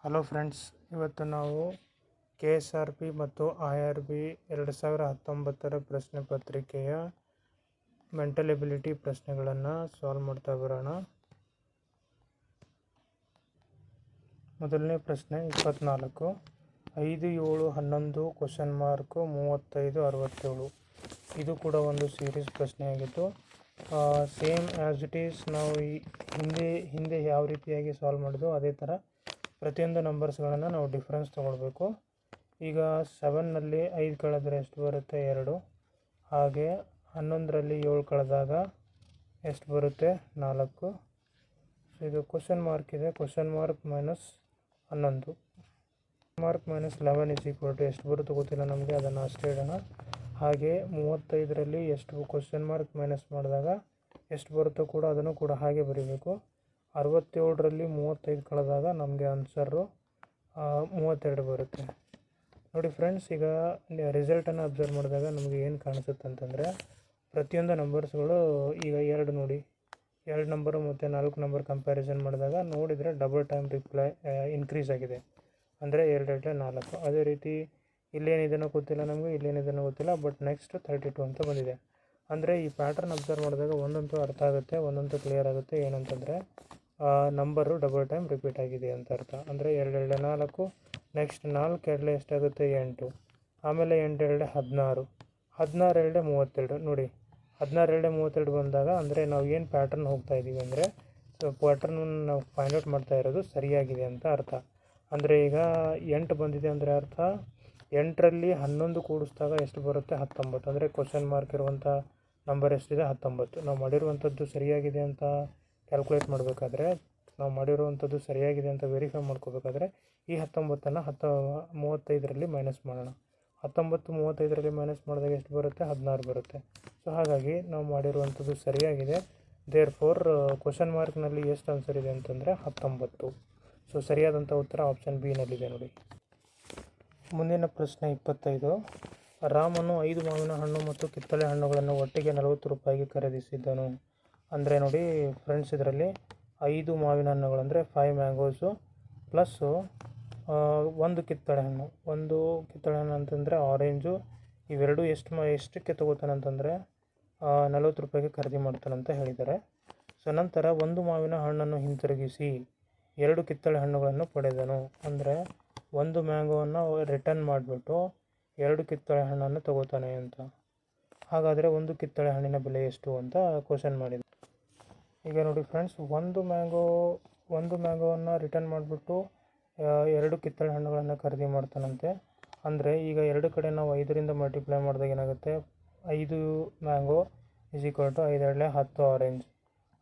Hello friends, ಇವತ್ತು ನಾವು KSRP ಮತ್ತು IRB 2019 ಪ್ರಶ್ನೆ ಪತ್ರಿಕೆಯ ಮೆಂಟಲ್ ಎಬಿಲಿಟಿ ಪ್ರಶ್ನೆಗಳನ್ನು ಸಾಲ್ವ್ ಮಾಡ್ತಾ ಬರೋಣ. ಮೊದಲನೇ ಪ್ರಶ್ನೆ 24, 5, 7, 11 ಕ್ವಶನ್ ಮಾರ್ಕು 35, 67. ಇದು ಕೂಡ ಒಂದು ಸೀರೀಸ್ ಪ್ರಶ್ನೆಯಾಗಿತ್ತು. ಸೇಮ್ ಆ್ಯಸ್ ಇಟ್ ಈಸ್ ನಾವು ಹಿಂದೆ ಯಾವ ರೀತಿಯಾಗಿ ಸಾಲ್ವ್ ಮಾಡಿದ್ವು ಅದೇ ಥರ ಪ್ರತಿಯೊಂದು ನಂಬರ್ಸ್ಗಳನ್ನು ನಾವು ಡಿಫ್ರೆನ್ಸ್ ತೊಗೊಳ್ಬೇಕು. ಈಗ 7ನಲ್ಲಿ 5 ಕಳೆದರೆ ಎಷ್ಟು ಬರುತ್ತೆ? 2. ಹಾಗೆ 11ರಲ್ಲಿ 7 ಕಳೆದಾಗ ಎಷ್ಟು ಬರುತ್ತೆ? 4. ಇದು ಕ್ವಶನ್ ಮಾರ್ಕ್ ಇದೆ. Question mark minus 11 mark minus 11 ಎಷ್ಟು ಬರುತ್ತೆ ಗೊತ್ತಿಲ್ಲ ನಮಗೆ, ಅದನ್ನು ಅಷ್ಟೇ ಇಡೋಣ. ಹಾಗೆ 35ರಲ್ಲಿ ಎಷ್ಟು ಕ್ವಶನ್ ಮಾರ್ಕ್ ಮೈನಸ್ ಮಾಡಿದಾಗ ಎಷ್ಟು ಬರುತ್ತೋ ಕೂಡ ಅದನ್ನು ಕೂಡ ಹಾಗೆ ಬರೀಬೇಕು. 67ರಲ್ಲಿ 35 ಕಳೆದಾಗ ನಮಗೆ ಆನ್ಸರು 32 ಬರುತ್ತೆ. ನೋಡಿ ಫ್ರೆಂಡ್ಸ್, ಈಗ ರಿಸಲ್ಟನ್ನು ಅಬ್ಸರ್ವ್ ಮಾಡಿದಾಗ ನಮಗೆ ಏನು ಕಾಣಿಸುತ್ತೆ ಅಂತಂದರೆ ಪ್ರತಿಯೊಂದು ನಂಬರ್ಸ್ಗಳು ಈಗ 2 ನೋಡಿ, 2 ನಂಬರು ಮತ್ತು 4 ನಂಬರ್ ಕಂಪ್ಯಾರಿಸನ್ ಮಾಡಿದಾಗ ನೋಡಿದರೆ ಡಬಲ್ ಟೈಮ್ ಇನ್ಕ್ರೀಸ್ ಆಗಿದೆ, ಅಂದರೆ 2 2 4. ಅದೇ ರೀತಿ ಇಲ್ಲೇನಿದೆನೋ ಗೊತ್ತಿಲ್ಲ ನಮಗೆ, ಇಲ್ಲೇನಿದೆನೋ ಗೊತ್ತಿಲ್ಲ, ಬಟ್ ನೆಕ್ಸ್ಟ್ 32 ಅಂತ ಬಂದಿದೆ. ಅಂದರೆ ಈ ಪ್ಯಾಟ್ರನ್ ಅಬ್ಸರ್ವ್ ಮಾಡಿದಾಗ ಒಂದಂತೂ ಅರ್ಥ ಆಗುತ್ತೆ, ಒಂದಂತೂ ಕ್ಲಿಯರ್ ಆಗುತ್ತೆ. ಏನಂತಂದರೆ ನಂಬರು ಡಬಲ್ ಟೈಮ್ ರಿಪೀಟ್ ಆಗಿದೆ ಅಂತ ಅರ್ಥ. ಅಂದರೆ 2 2 4, ನೆಕ್ಸ್ಟ್ 4 2 ಎಷ್ಟಾಗುತ್ತೆ? 8, ಆಮೇಲೆ 8 2 16, 16 2 32. ನೋಡಿ, 16 2 32 ಬಂದಾಗ ಅಂದರೆ ನಾವು ಏನು ಪ್ಯಾಟ್ರನ್ ಹೋಗ್ತಾ ಇದ್ದೀವಿ ಅಂದರೆ ಪ್ಯಾಟ್ರನ್ ನಾವು ಫೈಂಡ್ ಔಟ್ ಮಾಡ್ತಾ ಇರೋದು ಸರಿಯಾಗಿದೆ ಅಂತ ಅರ್ಥ. ಅಂದರೆ ಈಗ 8 ಬಂದಿದೆ ಅಂದರೆ ಅರ್ಥ 8ರಲ್ಲಿ 11 ಕೂಡಿಸಿದಾಗ ಎಷ್ಟು ಬರುತ್ತೆ? 19. ಅಂದರೆ ಕ್ವಶನ್ ಮಾರ್ಕ್ ಇರುವಂಥ ನಂಬರ್ ಎಷ್ಟಿದೆ? 19. ನಾವು ಮಾಡಿರುವಂಥದ್ದು ಸರಿಯಾಗಿದೆ ಅಂತ ಕ್ಯಾಲ್ಕುಲೇಟ್ ಮಾಡಬೇಕಾದ್ರೆ, ನಾವು ಮಾಡಿರುವಂಥದ್ದು ಸರಿಯಾಗಿದೆ ಅಂತ ವೆರಿಫೈ ಮಾಡ್ಕೋಬೇಕಾದ್ರೆ ಈ 19ನ್ನು 35ರಲ್ಲಿ ಮೈನಸ್ ಮಾಡೋಣ. 19 35ರಲ್ಲಿ ಮೈನಸ್ ಮಾಡಿದಾಗ ಎಷ್ಟು ಬರುತ್ತೆ? 16 ಬರುತ್ತೆ. ಸೊ ಹಾಗಾಗಿ ನಾವು ಮಾಡಿರುವಂಥದ್ದು ಸರಿಯಾಗಿದೆ. ದೇರ್ ಫೋರ್ ಕ್ವಶನ್ ಮಾರ್ಕ್ನಲ್ಲಿ ಎಷ್ಟು ಆನ್ಸರ್ ಇದೆ ಅಂತಂದರೆ 19. ಸೊ ಸರಿಯಾದಂಥ ಉತ್ತರ ಆಪ್ಷನ್ ಬಿ ನಲ್ಲಿದೆ ನೋಡಿ. ಮುಂದಿನ ಪ್ರಶ್ನೆ 25, ರಾಮನು 5 ಮಾವಿನ ಹಣ್ಣು ಮತ್ತು ಕಿತ್ತಳೆ ಹಣ್ಣುಗಳನ್ನು ಒಟ್ಟಿಗೆ 40 ರೂಪಾಯಿಗೆ ಖರೀದಿಸಿದ್ದನು. ಅಂದರೆ ನೋಡಿ ಫ್ರೆಂಡ್ಸ್, ಇದರಲ್ಲಿ 5 ಮಾವಿನ ಹಣ್ಣುಗಳು ಅಂದರೆ 5 ಮ್ಯಾಂಗೋಸು ಪ್ಲಸ್ಸು 1 ಕಿತ್ತಳೆ ಹಣ್ಣು. 1 ಕಿತ್ತಳೆ ಹಣ್ಣು ಅಂತಂದರೆ ಆರೆಂಜು. ಇವೆರಡು ಎಷ್ಟಕ್ಕೆ ತೊಗೋತಾನೆ ಅಂತಂದರೆ 40 ರೂಪಾಯಿಗೆ ಖರೀದಿ ಮಾಡ್ತಾನಂತ ಹೇಳಿದ್ದಾರೆ. ಸೊ ನಂತರ 1 ಮಾವಿನ ಹಣ್ಣನ್ನು ಹಿಂತಿರುಗಿಸಿ 2 ಕಿತ್ತಳೆ ಹಣ್ಣುಗಳನ್ನು ಪಡೆದನು. ಅಂದರೆ 1 ಮ್ಯಾಂಗೋವನ್ನು ರಿಟರ್ನ್ ಮಾಡಿಬಿಟ್ಟು 2 ಕಿತ್ತಳೆ ಹಣ್ಣನ್ನು ತೊಗೋತಾನೆ ಅಂತ. ಹಾಗಾದರೆ 1 ಕಿತ್ತಳೆ ಹಣ್ಣಿನ ಬೆಲೆ ಎಷ್ಟು ಅಂತ ಕ್ವಶನ್ ಮಾಡಿದೆ. ಈಗ ನೋಡಿ ಫ್ರೆಂಡ್ಸ್, 1 ಮ್ಯಾಂಗೋವನ್ನು ರಿಟರ್ನ್ ಮಾಡಿಬಿಟ್ಟು 2 ಕಿತ್ತಳೆ ಹಣ್ಣುಗಳನ್ನು ಖರೀದಿ ಮಾಡ್ತಾನಂತೆ. ಅಂದರೆ ಈಗ 2 ಕಡೆ ನಾವು 5ರಿಂದ ಮಲ್ಟಿಪ್ಲೈ ಮಾಡಿದಾಗ ಏನಾಗುತ್ತೆ? 5 ಮ್ಯಾಂಗೋ = 5 2 10 ಆರೆಂಜ್.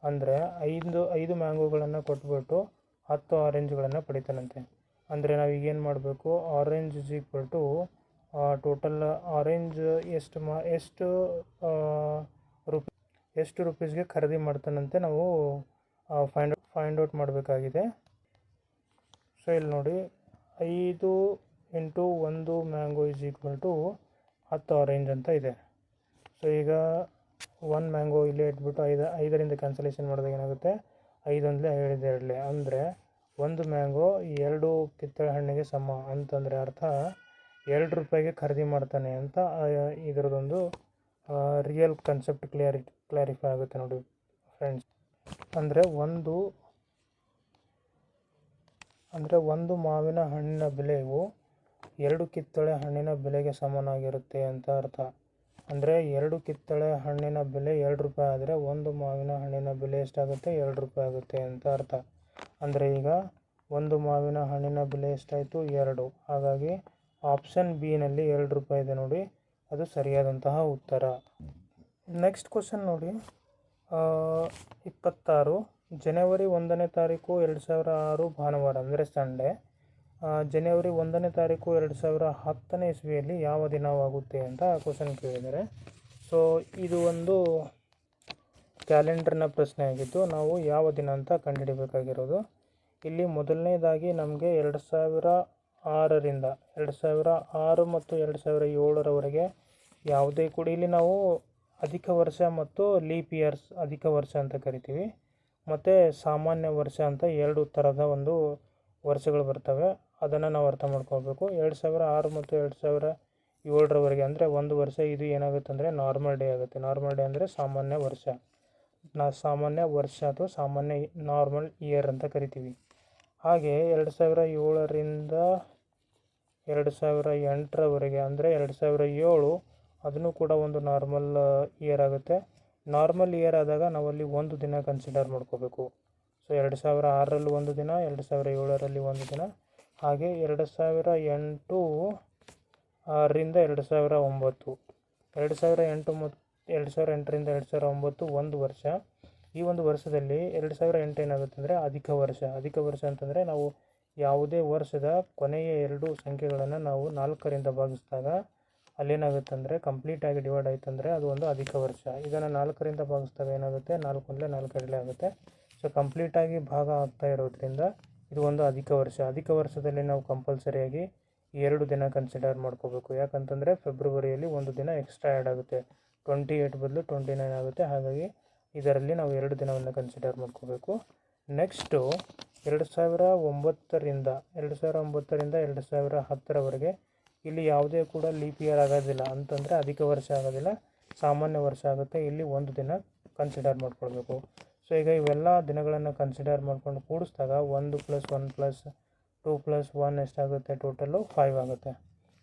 ಅಂದರೆ 5 ಮ್ಯಾಂಗೋಗಳನ್ನು ಕೊಟ್ಬಿಟ್ಟು 10 ಆರೆಂಜ್ಗಳನ್ನು ಪಡಿತಾನಂತೆ. ಅಂದರೆ ನಾವು ಈಗೇನು ಮಾಡಬೇಕು? ಆರೆಂಜ್ ಟೋಟಲ್ ಆರೆಂಜ್ ಎಷ್ಟು ರುಪೀಸ್ಗೆ ಖರೀದಿ ಮಾಡ್ತಾನಂತೆ ನಾವು ಫೈಂಡ್ ಔಟ್ ಮಾಡಬೇಕಾಗಿದೆ. ಸೊ ಇಲ್ಲಿ ನೋಡಿ, 5 × 1 ಮ್ಯಾಂಗೋ = 10 ಆರೆಂಜ್ ಅಂತ ಇದೆ. ಸೊ ಈಗ 1 ಮ್ಯಾಂಗೋ ಇಲ್ಲೇ ಇಟ್ಬಿಟ್ಟು 5ರಿಂದ ಕ್ಯಾನ್ಸಲೇಷನ್ ಮಾಡಿದಾಗ ಏನಾಗುತ್ತೆ? 5 1 5 2 ಅಂದರೆ 1 ಮ್ಯಾಂಗೋ 2 ಕಿತ್ತಳೆ ಹಣ್ಣಿಗೆ ಸಮ ಅಂತಂದರೆ ಅರ್ಥ 2 ರೂಪಾಯಿಗೆ ಖರೀದಿ ಮಾಡ್ತಾನೆ ಅಂತ ಇದರದೊಂದು ರಿಯಲ್ ಕಾನ್ಸೆಪ್ಟ್ ಕ್ಲಾರಿಫೈ ಆಗುತ್ತೆ ನೋಡಿ ಫ್ರೆಂಡ್ಸ್. ಅಂದರೆ ಒಂದು ಮಾವಿನ ಹಣ್ಣಿನ ಬೆಲೆಯು 2 ಕಿತ್ತಳೆ ಹಣ್ಣಿನ ಬೆಲೆಗೆ ಸಮನಾಗಿರುತ್ತೆ ಅಂತ ಅರ್ಥ. ಅಂದರೆ 2 ಕಿತ್ತಳೆ ಹಣ್ಣಿನ ಬೆಲೆ 2 ರೂಪಾಯಿ ಆದರೆ 1 ಮಾವಿನ ಹಣ್ಣಿನ ಬೆಲೆ ಎಷ್ಟಾಗುತ್ತೆ? 2 ರೂಪಾಯಿ ಆಗುತ್ತೆ ಅಂತ ಅರ್ಥ. ಅಂದರೆ ಈಗ 1 ಮಾವಿನ ಹಣ್ಣಿನ ಬೆಲೆ ಎಷ್ಟಾಯಿತು? 2. ಹಾಗಾಗಿ ಆಪ್ಷನ್ ಬಿ ನಲ್ಲಿ 2 ರೂಪಾಯಿ ಇದೆ ನೋಡಿ, ಅದು ಸರಿಯಾದಂತಹ ಉತ್ತರ. ನೆಕ್ಸ್ಟ್ ಕ್ವಶನ್ ನೋಡಿ, 26, ಜನವರಿ 1ನೇ ತಾರೀಕು 2006 ಭಾನುವಾರ ಅಂದರೆ ಸಂಡೇ. ಜನವರಿ 1ನೇ ತಾರೀಕು 2010ನೇ ಇಸ್ವಿಯಲ್ಲಿ ಯಾವ ದಿನವಾಗುತ್ತೆ ಅಂತ ಕ್ವಶನ್ ಕೇಳಿದ್ದಾರೆ. ಸೊ ಇದು ಒಂದು ಕ್ಯಾಲೆಂಡರ್ನ ಪ್ರಶ್ನೆ ಆಗಿದ್ದು ನಾವು ಯಾವ ದಿನ ಅಂತ ಕಂಡುಹಿಡಿಯಬೇಕಾಗಿರೋದು. ಇಲ್ಲಿ ಮೊದಲನೇದಾಗಿ ನಮಗೆ 2006ರಿಂದ 2006 ಮತ್ತು 2007ರವರೆಗೆ ಯಾವುದೇ ಕೂಡ ಇಲ್ಲಿ ನಾವು ಅಧಿಕ ವರ್ಷ ಮತ್ತು ಲೀಪ್ ಇಯರ್ಸ್ ಅಧಿಕ ವರ್ಷ ಅಂತ ಕರಿತೀವಿ, ಮತ್ತು ಸಾಮಾನ್ಯ ವರ್ಷ ಅಂತ 2 ಥರದ ಒಂದು ವರ್ಷಗಳು ಬರ್ತವೆ, ಅದನ್ನು ನಾವು ಅರ್ಥ ಮಾಡ್ಕೊಳ್ಬೇಕು. 2006 ಮತ್ತು 2007ರವರೆಗೆ ಅಂದರೆ ಒಂದು ವರ್ಷ ಇದು ಏನಾಗುತ್ತೆ ಅಂದರೆ ನಾರ್ಮಲ್ ಡೇ ಆಗುತ್ತೆ. ನಾರ್ಮಲ್ ಡೇ ಅಂದರೆ ಸಾಮಾನ್ಯ ವರ್ಷ. ಸಾಮಾನ್ಯ ವರ್ಷ ಅಥವಾ ಸಾಮಾನ್ಯ ನಾರ್ಮಲ್ ಇಯರ್ ಅಂತ ಕರಿತೀವಿ. ಹಾಗೆ 2007ರಿಂದ 2008ರವರೆಗೆ ಅಂದರೆ 2007 ಅದನ್ನು ಕೂಡ ಒಂದು ನಾರ್ಮಲ್ ಇಯರ್ ಆಗುತ್ತೆ. ನಾರ್ಮಲ್ ಇಯರ್ ಆದಾಗ ನಾವಲ್ಲಿ ಒಂದು ದಿನ ಕನ್ಸಿಡರ್ ಮಾಡ್ಕೋಬೇಕು. ಸೊ 2006ರಲ್ಲಿ ಒಂದು ದಿನ, 2007ರಲ್ಲಿ ಒಂದು ದಿನ, ಹಾಗೆ 2008 ರಿಂದ 2009, 2008 ಮತ್ತು 2008ರಿಂದ 2009 ಒಂದು ವರ್ಷ. ಈ ಒಂದು ವರ್ಷದಲ್ಲಿ 2008 ಏನಾಗುತ್ತೆ ಅಂದರೆ ಅಧಿಕ ವರ್ಷ. ಅಧಿಕ ವರ್ಷ ಅಂತಂದರೆ ನಾವು ಯಾವುದೇ ವರ್ಷದ ಕೊನೆಯ 2 ಸಂಖ್ಯೆಗಳನ್ನು ನಾವು 4ರಿಂದ ಭಾಗಿಸಿದಾಗ ಅಲ್ಲೇನಾಗುತ್ತೆ ಅಂದರೆ ಕಂಪ್ಲೀಟಾಗಿ ಡಿವೈಡ್ ಆಯ್ತಂದರೆ ಅದು ಒಂದು ಅಧಿಕ ವರ್ಷ. ಇದನ್ನು 4ರಿಂದ ಭಾಗಿಸಿದಾಗ ಏನಾಗುತ್ತೆ, 4 × 4 ಆಗುತ್ತೆ. ಸೊ ಕಂಪ್ಲೀಟಾಗಿ ಭಾಗ ಆಗ್ತಾ ಇರೋದ್ರಿಂದ ಇದು ಒಂದು ಅಧಿಕ ವರ್ಷ. ಅಧಿಕ ವರ್ಷದಲ್ಲಿ ನಾವು ಕಂಪಲ್ಸರಿಯಾಗಿ 2 ದಿನ ಕನ್ಸಿಡರ್ ಮಾಡ್ಕೋಬೇಕು. ಯಾಕಂತಂದರೆ ಫೆಬ್ರವರಿಯಲ್ಲಿ ಒಂದು ದಿನ ಎಕ್ಸ್ಟ್ರಾ ಆ್ಯಡ್ ಆಗುತ್ತೆ, 28 ಬದಲು 29 ಆಗುತ್ತೆ. ಹಾಗಾಗಿ ಇದರಲ್ಲಿ ನಾವು 2 ದಿನವನ್ನು ಕನ್ಸಿಡರ್ ಮಾಡ್ಕೋಬೇಕು. ನೆಕ್ಸ್ಟು 2009ರಿಂದ 2010ರವರೆಗೆ ಇಲ್ಲಿ ಯಾವುದೇ ಕೂಡ ಲೀಪ್ ಇಯರ್ ಆಗೋದಿಲ್ಲ, ಅಂತಂದರೆ ಅಧಿಕ ವರ್ಷ ಆಗೋದಿಲ್ಲ, ಸಾಮಾನ್ಯ ವರ್ಷ ಆಗುತ್ತೆ. ಇಲ್ಲಿ ಒಂದು ದಿನ ಕನ್ಸಿಡರ್ ಮಾಡ್ಕೊಳ್ಬೇಕು. ಸೊ ಈಗ ಇವೆಲ್ಲ ದಿನಗಳನ್ನು ಕನ್ಸಿಡರ್ ಮಾಡ್ಕೊಂಡು ಕೂಡಿಸಿದಾಗ 1 + 1 + 2 + 1 ಎಷ್ಟಾಗುತ್ತೆ, ಟೋಟಲ್ಲು 5 ಆಗುತ್ತೆ.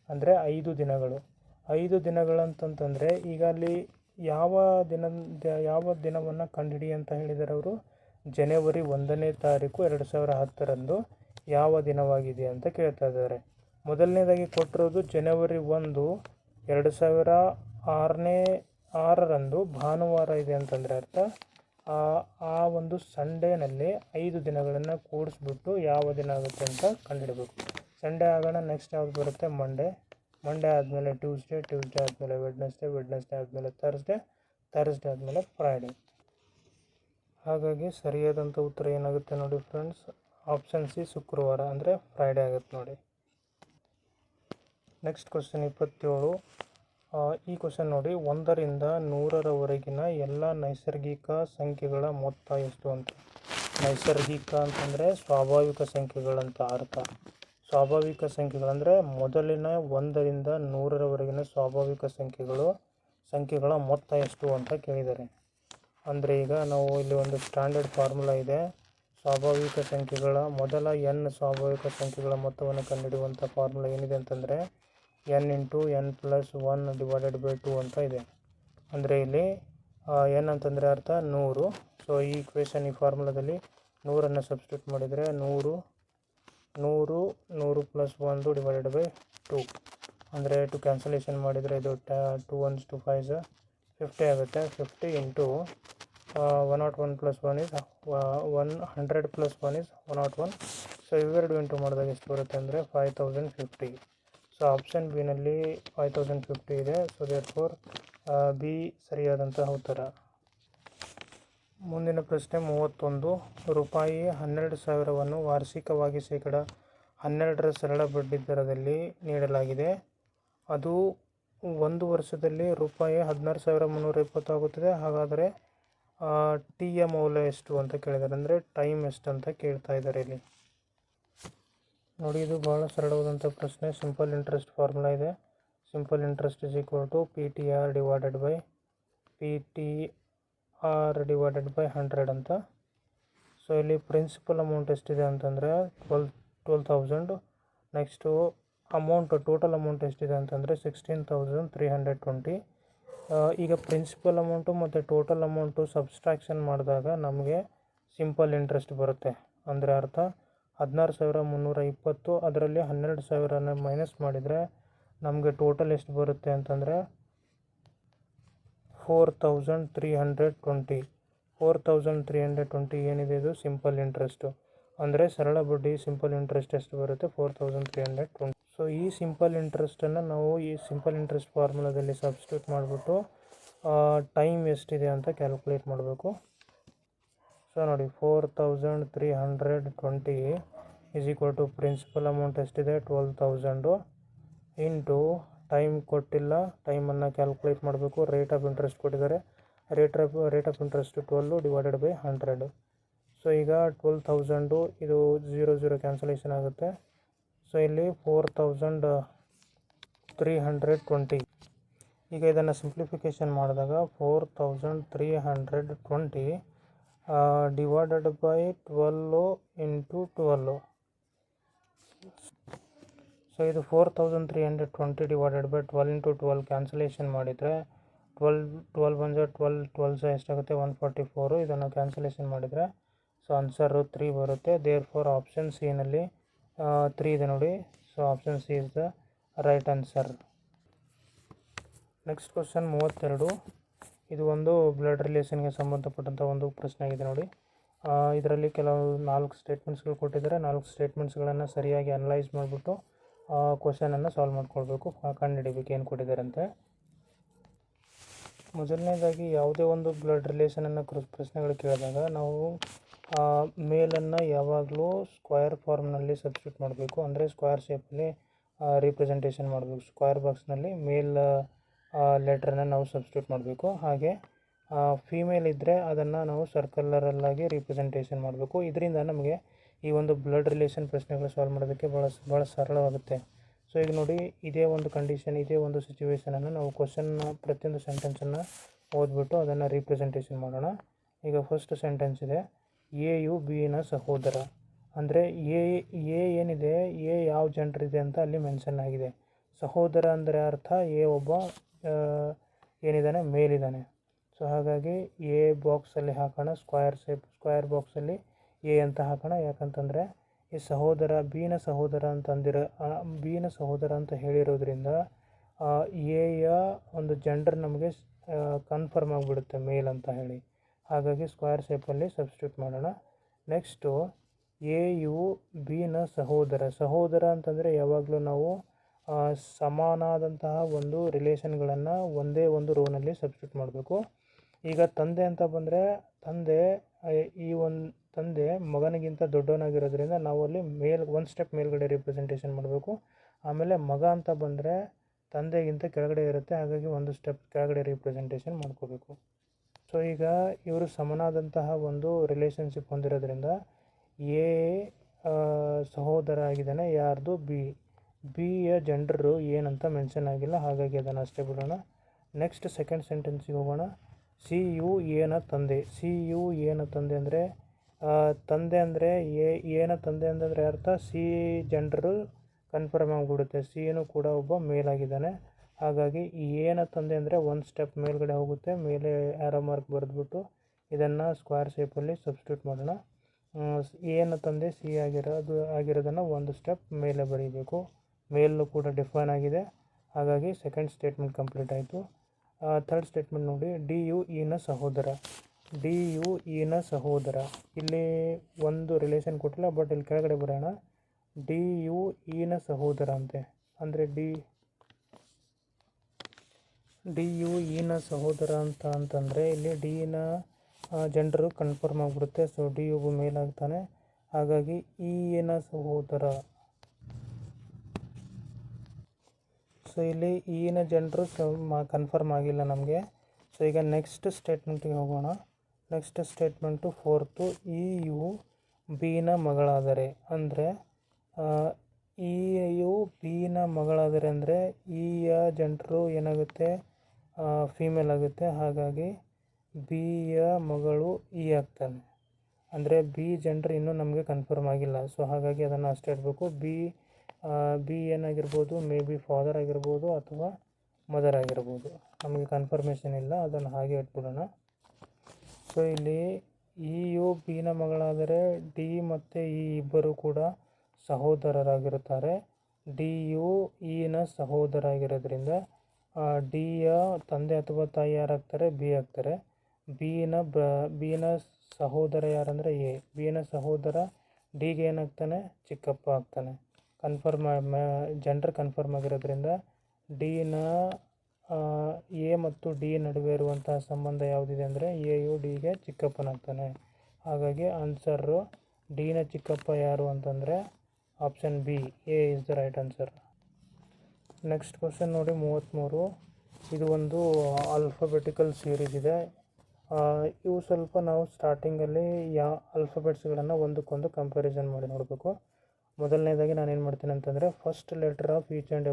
ಅಂದರೆ 5 ದಿನಗಳು. 5 ದಿನಗಳಂತಂತಂದರೆ ಈಗ ಅಲ್ಲಿ ಯಾವ ದಿನವನ್ನು ಕಂಡುಹಿಡಿ ಅಂತ ಹೇಳಿದ್ದಾರೆ ಅವರು, ಜನವರಿ 1ನೇ ತಾರೀಕು 2010ರಂದು ಯಾವ ದಿನವಾಗಿದೆ ಅಂತ ಕೇಳ್ತಾ ಇದ್ದಾರೆ. ಮೊದಲನೇದಾಗಿ ಕೊಟ್ಟಿರೋದು ಜನವರಿ 1, 2006ರಂದು ಭಾನುವಾರ ಇದೆ ಅಂತಂದರೆ ಅರ್ಥ ಆ ಒಂದು ಸಂಡೇನಲ್ಲಿ 5 ದಿನಗಳನ್ನು ಕೂಡಿಸ್ಬಿಟ್ಟು ಯಾವ ದಿನ ಆಗುತ್ತೆ ಅಂತ ಕಂಡುಹಿಡಬೇಕು. ಸಂಡೇ ಆಗೋಣ. ನೆಕ್ಸ್ಟ್ ಯಾವುದು ಬರುತ್ತೆ, ಮಂಡೇ ಆದಮೇಲೆ ಟ್ಯೂಸ್ಡೇ ಆದಮೇಲೆ ವೆಡ್ನೆಸ್ಡೇ ಆದಮೇಲೆ ಥರ್ಸ್ಡೇ ಆದಮೇಲೆ ಫ್ರೈಡೇ. ಹಾಗಾಗಿ ಸರಿಯಾದಂಥ ಉತ್ತರ ಏನಾಗುತ್ತೆ ನೋಡಿ ಫ್ರೆಂಡ್ಸ್, ಆಪ್ಷನ್ ಸಿ ಶುಕ್ರವಾರ ಅಂದರೆ ಫ್ರೈಡೇ ಆಗುತ್ತೆ ನೋಡಿ. Next question 27. ಈ ಕ್ವಶನ್ ನೋಡಿ, 1ರಿಂದ 100ರವರೆಗಿನ ಎಲ್ಲ ನೈಸರ್ಗಿಕ ಸಂಖ್ಯೆಗಳ ಮೊತ್ತ ಎಷ್ಟು ಅಂತ. ನೈಸರ್ಗಿಕ ಅಂತಂದರೆ ಸ್ವಾಭಾವಿಕ ಸಂಖ್ಯೆಗಳಂತ ಅರ್ಥ. ಸ್ವಾಭಾವಿಕ ಸಂಖ್ಯೆಗಳಂದರೆ ಮೊದಲಿನ 1ರಿಂದ 100ರವರೆಗಿನ ಸ್ವಾಭಾವಿಕ ಸಂಖ್ಯೆಗಳ ಮೊತ್ತ ಎಷ್ಟು ಅಂತ ಕೇಳಿದ್ದಾರೆ. ಅಂದರೆ ಈಗ ನಾವು ಇಲ್ಲಿ ಒಂದು ಸ್ಟ್ಯಾಂಡರ್ಡ್ ಫಾರ್ಮುಲಾ ಇದೆ. ಸ್ವಾಭಾವಿಕ ಸಂಖ್ಯೆಗಳ ಮೊದಲ n ಸ್ವಾಭಾವಿಕ ಸಂಖ್ಯೆಗಳ ಮೊತ್ತವನ್ನು ಕಂಡುಹಿಡಿಯುವಂಥ ಫಾರ್ಮುಲಾ ಏನಿದೆ ಅಂತಂದರೆ n × n + 1 / 2 ಅಂತ ಇದೆ. ಅಂದರೆ ಇಲ್ಲಿ n ಅಂತಂದರೆ ಅರ್ಥ 100. ಸೊ ಈ ಇಕ್ವೇಷನ್, ಈ ಫಾರ್ಮುಲಾದಲ್ಲಿ 100ಅನ್ನು ಸಬ್ಸ್ಟಿಟ್ಯೂಟ್ ಮಾಡಿದರೆ 100 + 1 / 2 ಅಂದರೆ 2 ಕ್ಯಾನ್ಸಲೇಷನ್ ಮಾಡಿದರೆ ಇದು 2 1s 2 5s 50 ಆಗುತ್ತೆ. 50 × 101 + 1 is 100 + 1 is 101. ಸೊ ಇವೆರಡು ಇಂಟು ಮಾಡಿದಾಗ ಎಷ್ಟು ಬರುತ್ತೆ ಅಂದರೆ 5050. ಸೊ ಆಪ್ಷನ್ ಬಿನಲ್ಲಿ 5050 ಇದೆ. ಸೊ ದೇರ್ಫೋರ್ ಬಿ ಸರಿಯಾದಂತಹ ಉತ್ತರ. ಮುಂದಿನ ಪ್ರಶ್ನೆ 31. ರೂಪಾಯಿ 12,000ವನ್ನು ವಾರ್ಷಿಕವಾಗಿ ಶೇಕಡ 12ರ ಸರಳ ಬಡ್ಡಿ ದರದಲ್ಲಿ ನೀಡಲಾಗಿದೆ. ಅದು ಒಂದು ವರ್ಷದಲ್ಲಿ ರೂಪಾಯಿ 16,320 ಆಗುತ್ತದೆ. ಹಾಗಾದರೆ ಟಿಯ ಮೌಲ್ಯ ಎಷ್ಟು ಅಂತ ಕೇಳಿದ್ದಾರೆ, ಅಂದರೆ ಟೈಮ್ ಎಷ್ಟು ಅಂತ ಕೇಳ್ತಾ ಇದ್ದಾರೆ ಇಲ್ಲಿ ನೋಡಿ. ಇದು ಭಾಳ ಸರಳವಾದಂಥ ಪ್ರಶ್ನೆ. ಸಿಂಪಲ್ ಇಂಟ್ರೆಸ್ಟ್ ಫಾರ್ಮುಲಾ ಇದೆ. ಸಿಂಪಲ್ ಇಂಟ್ರೆಸ್ಟ್ = PTR / 100 ಅಂತ. ಸೊ ಇಲ್ಲಿ ಪ್ರಿನ್ಸಿಪಲ್ ಅಮೌಂಟ್ ಎಷ್ಟಿದೆ ಅಂತಂದರೆ 12,000. ನೆಕ್ಸ್ಟು ಟೋಟಲ್ ಅಮೌಂಟ್ ಎಷ್ಟಿದೆ ಅಂತಂದರೆ 16,320. ಈಗ ಪ್ರಿನ್ಸಿಪಲ್ ಅಮೌಂಟು ಮತ್ತು ಟೋಟಲ್ ಅಮೌಂಟು ಸಬ್ಸ್ಟ್ರಾಕ್ಷನ್ ಮಾಡಿದಾಗ ನಮಗೆ ಸಿಂಪಲ್ ಇಂಟ್ರೆಸ್ಟ್ ಬರುತ್ತೆ. ಅಂದರೆ ಅರ್ಥ 16,320, ಅದರಲ್ಲಿ 12,000ನ ಮೈನಸ್ ಮಾಡಿದರೆ ನಮಗೆ ಟೋಟಲ್ ಎಷ್ಟು ಬರುತ್ತೆ ಅಂತಂದರೆ 4,320. 4,320 ಏನಿದೆ ಇದು ಸಿಂಪಲ್ ಇಂಟ್ರೆಸ್ಟು. ಅಂದರೆ ಸರಳ ಬಡ್ಡಿ ಸಿಂಪಲ್ ಇಂಟ್ರೆಸ್ಟ್ ಎಷ್ಟು ಬರುತ್ತೆ, 4,320. ಸೊ ಈ ಸಿಂಪಲ್ ಇಂಟ್ರೆಸ್ಟನ್ನು ನಾವು ಈ ಸಿಂಪಲ್ ಇಂಟ್ರೆಸ್ಟ್ ಫಾರ್ಮುಲಾದಲ್ಲಿ ಸಬ್ಸ್ಟಿಟ್ಯೂಟ್ ಮಾಡಿಬಿಟ್ಟು ಟೈಮ್ ಎಷ್ಟಿದೆ ಅಂತ ಕ್ಯಾಲ್ಕುಲೇಟ್ ಮಾಡಬೇಕು. ಸೊ ನೋಡಿ, 4,320 = ಪ್ರಿನ್ಸಿಪಲ್ ಅಮೌಂಟ್ ಎಷ್ಟಿದೆ 12,000 ಇಂಟು ಟೈಮ್ ಕೊಟ್ಟಿಲ್ಲ, ಟೈಮನ್ನು ಕ್ಯಾಲ್ಕುಲೇಟ್ ಮಾಡಬೇಕು. ರೇಟ್ ಆಫ್ ಇಂಟ್ರೆಸ್ಟ್ ಕೊಟ್ಟಿದ್ದಾರೆ, ರೇಟ್ ಆಫ್ ಇಂಟ್ರೆಸ್ಟ್ 12 / 100. ಸೊ ಈಗ 12,000 ಇದು 0 ಕ್ಯಾನ್ಸಲೇಷನ್ ಆಗುತ್ತೆ. ಸೊ ಇಲ್ಲಿ 4,320. ಈಗ ಇದನ್ನು ಸಿಂಪ್ಲಿಫಿಕೇಷನ್ ಮಾಡಿದಾಗ 4,320 ಡಿವೈಡೆಡ್ ಬೈ 12 ಇಂಟು 12. ಸೊ ಇದು 4,320 ಡಿವೈಡೆಡ್ ಬೈ 12 ಇಂಟು 12 ಕ್ಯಾನ್ಸಲೇಷನ್ ಮಾಡಿದರೆ 12 ಬಂದರೆ 12 ಎಷ್ಟಾಗುತ್ತೆ 144. ಇದನ್ನು ಕ್ಯಾನ್ಸಲೇಷನ್ ಮಾಡಿದರೆ ಸೊ ಆನ್ಸರು 3 ಬರುತ್ತೆ. ದೇರ್ ಫಾರ್ ಆಪ್ಷನ್ ಸಿನಲ್ಲಿ 3 ಇದೆ ನೋಡಿ. So option C is the right answer. Next question 32. ಇದು ಒಂದು ಬ್ಲಡ್ ರಿಲೇಷನ್ಗೆ ಸಂಬಂಧಪಟ್ಟಂಥ ಒಂದು ಪ್ರಶ್ನೆ ಆಗಿದೆ ನೋಡಿ. ಇದರಲ್ಲಿ ಕೆಲವು 4 ಸ್ಟೇಟ್ಮೆಂಟ್ಸ್ಗಳು ಕೊಟ್ಟಿದ್ದಾರೆ. 4 ಸ್ಟೇಟ್ಮೆಂಟ್ಸ್ಗಳನ್ನು ಸರಿಯಾಗಿ ಅನಲೈಸ್ ಮಾಡಿಬಿಟ್ಟು ಕ್ವಶನನ್ನು ಸಾಲ್ವ್ ಮಾಡ್ಕೊಳ್ಬೇಕು, ಕಂಡುಹಿಡಿಬೇಕು ಏನು ಕೊಟ್ಟಿದ್ದಾರೆ ಅಂತ. ಮೊದಲನೇದಾಗಿ ಯಾವುದೇ ಒಂದು ಬ್ಲಡ್ ರಿಲೇಷನನ್ನು ಪ್ರಶ್ನೆಗಳು ಕೇಳಿದಾಗ ನಾವು ಮೇಲನ್ನು ಯಾವಾಗಲೂ ಸ್ಕ್ವೇರ್ ಫಾರ್ಮ್ನಲ್ಲಿ ಸಬ್ಸ್ಟಿಟ್ಯೂಟ್ ಮಾಡಬೇಕು. ಅಂದರೆ ಸ್ಕ್ವೇರ್ ಶೇಪಲ್ಲಿ ರಿಪ್ರೆಸೆಂಟೇಷನ್ ಮಾಡಬೇಕು. ಸ್ಕ್ವೇರ್ ಬಾಕ್ಸ್ನಲ್ಲಿ ಮೇಲ್ ಲೆಟ್ರನ್ನು ನಾವು ಸಬ್ಸ್ಟಿಟ್ಯೂಟ್ ಮಾಡಬೇಕು. ಹಾಗೆ ಫೀಮೇಲ್ ಇದ್ದರೆ ಅದನ್ನು ನಾವು ಸರ್ಕಲರಲ್ಲಾಗಿ ರಿಪ್ರೆಸೆಂಟೇಷನ್ ಮಾಡಬೇಕು. ಇದರಿಂದ ನಮಗೆ ಈ ಒಂದು ಬ್ಲಡ್ ರಿಲೇಷನ್ ಪ್ರಶ್ನೆಗಳು ಸಾಲ್ವ್ ಮಾಡೋದಕ್ಕೆ ಭಾಳ ಸರಳವಾಗುತ್ತೆ. ಸೊ ಈಗ ನೋಡಿ, ಇದೇ ಒಂದು ಕಂಡೀಷನ್, ಇದೇ ಒಂದು ಸಿಚುವೇಷನನ್ನು ನಾವು ಕ್ವಶನ್ನ ಪ್ರತಿಯೊಂದು ಸೆಂಟೆನ್ಸನ್ನು ಓದ್ಬಿಟ್ಟು ಅದನ್ನು ರಿಪ್ರೆಸೆಂಟೇಷನ್ ಮಾಡೋಣ. ಈಗ ಫಸ್ಟ್ ಸೆಂಟೆನ್ಸ್ ಇದೆ, ಎ ಯು ಬಿನ ಸಹೋದರ. ಅಂದರೆ ಎ ಏನಿದೆ, ಎ ಯಾವ ಜೆಂಡರ್ ಇದೆ ಅಂತ ಅಲ್ಲಿ ಮೆನ್ಷನ್ ಆಗಿದೆ. ಸಹೋದರ ಅಂದರೆ ಅರ್ಥ ಎ ಒಬ್ಬ ಏನಿದ್ದಾನೆ ಮೇಲಿದ್ದಾನೆ. ಸೊ ಹಾಗಾಗಿ ಎ ಬಾಕ್ಸಲ್ಲಿ ಹಾಕೋಣ, ಸ್ಕ್ವೇರ್ ಬಾಕ್ಸಲ್ಲಿ ಎ ಅಂತ ಹಾಕೋಣ. ಯಾಕಂತಂದರೆ ಈ ಸಹೋದರ ಬಿನ ಸಹೋದರ ಬಿನ ಸಹೋದರ ಅಂತ ಹೇಳಿರೋದ್ರಿಂದ ಎಯ ಒಂದು ಜೆಂಡರ್ ನಮಗೆ ಕನ್ಫರ್ಮ್ ಆಗಿಬಿಡುತ್ತೆ ಮೇಲ್ ಅಂತ ಹೇಳಿ. ಹಾಗಾಗಿ ಸ್ಕ್ವೇರ್ ಶೇಪಲ್ಲಿ ಸಬ್ಸ್ಟಿಟ್ಯೂಟ್ ಮಾಡೋಣ. ನೆಕ್ಸ್ಟು ಎ ಯು ಬಿನ ಸಹೋದರ ಅಂತಂದರೆ ಯಾವಾಗಲೂ ನಾವು ಸಮಾನಾದಂತಹ ಒಂದು ರಿಲೇಷನ್ಗಳನ್ನು ಒಂದೇ ಒಂದು ರೋನಲ್ಲಿ ಸಬ್ಸ್ಟಿಟ್ಯೂಟ್ ಮಾಡಬೇಕು. ಈಗ ತಂದೆ ಅಂತ ಬಂದರೆ ತಂದೆ ಮಗನಿಗಿಂತ ದೊಡ್ಡವನಾಗಿರೋದ್ರಿಂದ ನಾವು ಅಲ್ಲಿ ಒಂದು ಸ್ಟೆಪ್ ಮೇಲ್ಗಡೆ ರಿಪ್ರೆಸೆಂಟೇಷನ್ ಮಾಡಬೇಕು. ಆಮೇಲೆ ಮಗ ಅಂತ ಬಂದರೆ ತಂದೆಗಿಂತ ಕೆಳಗಡೆ ಇರುತ್ತೆ, ಹಾಗಾಗಿ ಒಂದು ಸ್ಟೆಪ್ ಕೆಳಗಡೆ ರಿಪ್ರೆಸೆಂಟೇಷನ್ ಮಾಡ್ಕೋಬೇಕು. ಸೊ ಈಗ ಇವರು ಸಮನಾದಂತಹ ಒಂದು ರಿಲೇಷನ್ಶಿಪ್ ಹೊಂದಿರೋದ್ರಿಂದ ಎ ಸಹೋದರ ಆಗಿದ್ದಾನೆ, ಯಾರ್ದು ಬಿಯ ಜೆಂಡರು ಏನಂತ ಮೆನ್ಷನ್ ಆಗಿಲ್ಲ, ಹಾಗಾಗಿ ಅದನ್ನು ಅಷ್ಟೇ ಬಿಡೋಣ. ನೆಕ್ಸ್ಟ್ ಸೆಕೆಂಡ್ ಸೆಂಟೆನ್ಸಿಗೆ ಹೋಗೋಣ. ಸಿ ಯು ಎನ ತಂದೆ ಅಂದರೆ ತಂದೆ ಅಂದರೆ ಏನ ತಂದೆ ಅಂತಂದರೆ ಅರ್ಥ ಸಿ ಜೆಂಡರು ಕನ್ಫರ್ಮ್ ಆಗಿಬಿಡುತ್ತೆ, ಸಿನು ಕೂಡ ಒಬ್ಬ ಮೇಲಾಗಿದ್ದಾನೆ. ಹಾಗಾಗಿ ಏನ ತಂದೆ ಅಂದರೆ ಒಂದು ಸ್ಟೆಪ್ ಮೇಲ್ಗಡೆ ಹೋಗುತ್ತೆ, ಮೇಲೆ ಆರೋ ಮಾರ್ಕ್ ಬರೆದ್ಬಿಟ್ಟು ಇದನ್ನು ಸ್ಕ್ವೇರ್ ಶೇಪಲ್ಲಿ ಸಬ್ಸ್ಟಿಟ್ಯೂಟ್ ಮಾಡೋಣ. ಏನ ತಂದೆ ಸಿ ಆಗಿರೋದನ್ನು ಒಂದು ಸ್ಟೆಪ್ ಮೇಲೆ ಬರೀಬೇಕು. ಮೇಲೂ ಕೂಡ ಡಿಫೈನ್ ಆಗಿದೆ, ಹಾಗಾಗಿ ಸೆಕೆಂಡ್ ಸ್ಟೇಟ್ಮೆಂಟ್ ಕಂಪ್ಲೀಟ್ ಆಯಿತು. ಥರ್ಡ್ ಸ್ಟೇಟ್ಮೆಂಟ್ ನೋಡಿ, ಡಿ ಯು ಇನ ಸಹೋದರ. ಇಲ್ಲಿ ಒಂದು ರಿಲೇಷನ್ ಕೊಟ್ಟಿಲ್ಲ, ಬಟ್ ಇಲ್ಲಿ ಕೆಳಗಡೆ ಬರೋಣ. ಡಿ ಯು ಇನ ಸಹೋದರ ಅಂತೆ. ಅಂದರೆ ಡಿ ಯು ಇನ ಸಹೋದರ ಅಂತಂದರೆ ಇಲ್ಲಿ ಡಿನ ಜೆಂಡರು ಕನ್ಫರ್ಮ್ ಆಗಿಬಿಡುತ್ತೆ. ಸೊ ಡಿ ಒಬ್ಬ ಮೇಲಾಗ್ತಾನೆ, ಹಾಗಾಗಿ ಇನ ಸಹೋದರ. ಸೊ ಇಲ್ಲಿ ಇನ ಜೆಂಡರು ಕನ್ಫರ್ಮ್ ಆಗಿಲ್ಲ ನಮಗೆ. ಸೊ ಈಗ ನೆಕ್ಸ್ಟ್ ಸ್ಟೇಟ್ಮೆಂಟಿಗೆ ಹೋಗೋಣ. Next statement fourth, E U ಬಿನ ಮಗಳಾದರೆ. ಅಂದರೆ ಇ ಯು ಬಿನ ಮಗಳಾದರೆ ಅಂದರೆ ಇಯ ಜೆಂಡರು ಏನಾಗುತ್ತೆ, ಫೀಮೇಲ್ ಆಗುತ್ತೆ. ಹಾಗಾಗಿ ಬಿಯ ಮಗಳು ಇ ಆಗ್ತಾನೆ. ಅಂದರೆ ಬಿ ಜೆಂಡರ್ ಇನ್ನೂ ನಮಗೆ ಕನ್ಫರ್ಮ್ ಆಗಿಲ್ಲ. ಸೊ ಹಾಗಾಗಿ ಅದನ್ನು ಅಷ್ಟೇ ಇಡಬೇಕು. ಬಿ ಏನಾಗಿರ್ಬೋದು, ಮೇ ಬಿ ಫಾದರ್ ಆಗಿರ್ಬೋದು ಅಥವಾ ಮದರ್ ಆಗಿರ್ಬೋದು, ನಮಗೆ ಕನ್ಫರ್ಮೇಷನ್ ಇಲ್ಲ, ಅದನ್ನು ಹಾಗೆ ಇಟ್ಬಿಡೋಣ. ಸೊ ಇಲ್ಲಿ ಇ ಯು ಬಿನ ಮಗಳಾದರೆ ಡಿ ಮತ್ತು ಇ ಇಬ್ಬರು ಕೂಡ ಸಹೋದರರಾಗಿರುತ್ತಾರೆ. ಡಿ ಯು ಇನ ಸಹೋದರ ಆಗಿರೋದ್ರಿಂದ ಡಿಯ ತಂದೆ ಅಥವಾ ತಾಯಿ ಯಾರಾಗ್ತಾರೆ, ಬಿ ಆಗ್ತಾರೆ. ಬಿನ ಸಹೋದರ ಯಾರಂದರೆ ಎ. ಬಿನ ಸಹೋದರ ಡಿಗೆ ಏನಾಗ್ತಾನೆ, ಚಿಕ್ಕಪ್ಪ ಆಗ್ತಾನೆ. ಜೆಂಡರ್ ಕನ್ಫರ್ಮ್ ಆಗಿರೋದ್ರಿಂದ ಡಿನ ಎ ಮತ್ತು ಡಿ ನಡುವೆ ಇರುವಂತಹ ಸಂಬಂಧ ಯಾವುದಿದೆ ಅಂದರೆ ಎ ಯು ಡಿಗೆ ಚಿಕ್ಕಪ್ಪನಾಗ್ತಾನೆ. ಹಾಗಾಗಿ ಆನ್ಸರು ಡಿನ ಚಿಕ್ಕಪ್ಪ ಯಾರು ಅಂತಂದರೆ option B, A is the right answer. Next question ನೋಡಿ 33. ಇದು ಒಂದು ಆಲ್ಫಾಬೆಟಿಕಲ್ ಸೀರೀಸ್ ಇದೆ. ಇವು ಸ್ವಲ್ಪ ನಾವು ಸ್ಟಾರ್ಟಿಂಗಲ್ಲಿ ಆಲ್ಫಾಬೆಟ್ಸ್ಗಳನ್ನು ಒಂದಕ್ಕೊಂದು ಕಂಪ್ಯಾರಿಸನ್ ಮಾಡಿ ನೋಡಬೇಕು. ಮೊದಲನೇದಾಗಿ ನಾನೇನು ಮಾಡ್ತೀನಿ ಅಂತಂದರೆ first letter of each and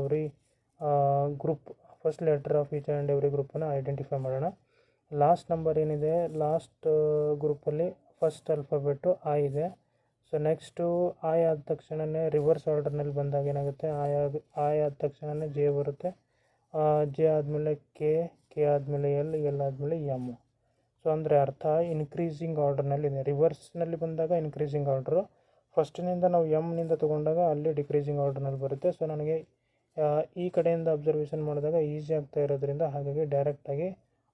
every ಗ್ರೂಪನ್ನು ಐಡೆಂಟಿಫೈ ಮಾಡೋಣ. ಲಾಸ್ಟ್ ನಂಬರ್ ಏನಿದೆ, ಲಾಸ್ಟ್ ಗ್ರೂಪಲ್ಲಿ ಫಸ್ಟ್ ಆಲ್ಫಾಬೆಟ್ಟು ಐ ಇದೆ. ಸೊ ನೆಕ್ಸ್ಟು ಐ ಆದ ತಕ್ಷಣವೇ ರಿವರ್ಸ್ ಆರ್ಡರ್ನಲ್ಲಿ ಬಂದಾಗ ಏನಾಗುತ್ತೆ, ಐ ಆದ ತಕ್ಷಣವೇ ಜೆ ಬರುತ್ತೆ, ಜೆ ಆದಮೇಲೆ ಕೆ ಆದಮೇಲೆ ಎಲ್ ಆದಮೇಲೆ ಎಮ್. ಸೊ ಅಂದರೆ ಅರ್ಥ ಇನ್ಕ್ರೀಸಿಂಗ್ ಆರ್ಡರ್ನಲ್ಲಿದೆ. ರಿವರ್ಸ್ನಲ್ಲಿ ಬಂದಾಗ ಇನ್ಕ್ರೀಸಿಂಗ್ ಆರ್ಡ್ರು, ಫಸ್ಟಿನಿಂದ ನಾವು ಎಮ್ನಿಂದ ತೊಗೊಂಡಾಗ ಅಲ್ಲಿ ಡಿಕ್ರೀಸಿಂಗ್ ಆರ್ಡರ್ನಲ್ಲಿ ಬರುತ್ತೆ. ಸೊ ನನಗೆ ಈ ಕಡೆಯಿಂದ ಅಬ್ಸರ್ವೇಷನ್ ಮಾಡಿದಾಗ ಈಸಿ ಆಗ್ತಾ ಇರೋದ್ರಿಂದ ಹಾಗಾಗಿ ಡೈರೆಕ್ಟಾಗಿ